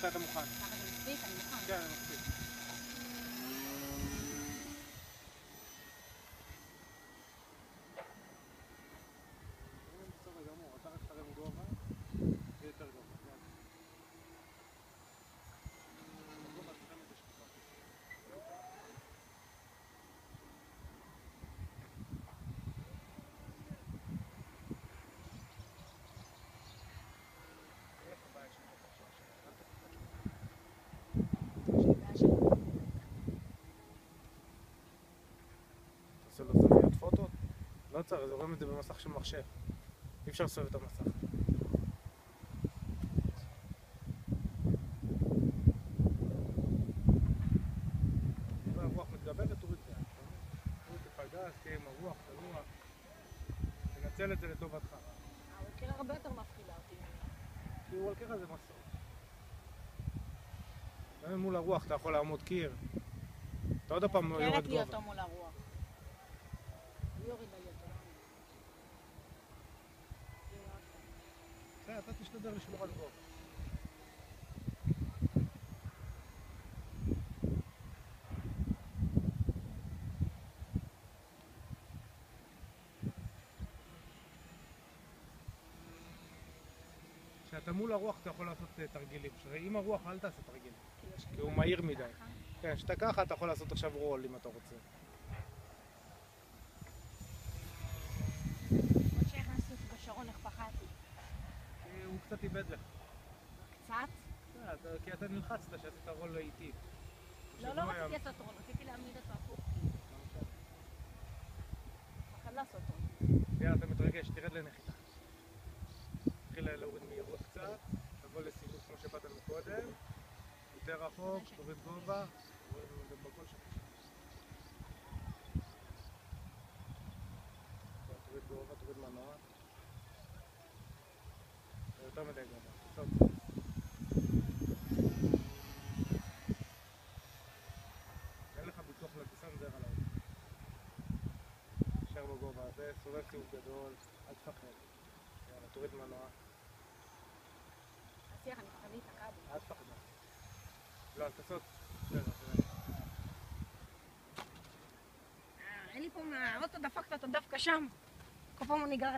מתי אתה מוכן. ככה זה מספיק? אני מוכן. כן, אני מספיק. בסדר גמור, אתה רק תרם גובה, זה יותר גובה. גובה תרם את השקופה. תעשה לו זוויות פוטו? לא צריך, זה רואים את זה במסך של מחשב. אי אפשר לסובב את המסך. אם הרוח מתגברת, תוריד את זה. תוריד את הגז, תהיה עם הרוח, תנוע. תנצל את זה לטובתך. הוולקרה הרבה יותר מפחידה אותי. כי וולקרה זה מסור. גם מול הרוח אתה יכול לעמוד קיר. אתה עוד פעם יורד סוכרת לי גובה. אותו מול הרוח. הוא יוריד לי אותו. אתה תשתדל לשמור על גובה. כשאתה מול הרוח אתה יכול לעשות תרגילים. עם הרוח אל תעשה תרגילים. כי הוא מהיר מדי. כן, כשאתה ככה אתה יכול לעשות עכשיו רול אם אתה רוצה. עוד שהכנסתי אותי בשרון, איך פחדתי. כי הוא קצת איבד לך. קצת? כי אתה נלחצת שעשית רול איטי. לא רציתי לעשות רול, רציתי להעמיד אותו הפוך. פחד לעשות רול. יאללה, אתה מתרגש, תרד לנחיתה. תתחיל להוריד מהירות קצת, תבוא לסיבוב כמו שבאת מקודם, יותר רחוק, תוריד גובה, תוריד בכל שם. תוריד גובה, תוריד מנוע. יותר מדי גובה, תעשה את אין לך ביטוח לטיסה, נזהר על האוטו. נשאר בגובה הזה, סובב סיבוב גדול, אל תפחד. יאללה, תוריד מנוע. השיח, אני פחד להיתקע בו. אל תפחד. לא, תעשות. אין לי פה מהאוטו, דפקת אותו דווקא שם. כל פעם הוא ניגר לי.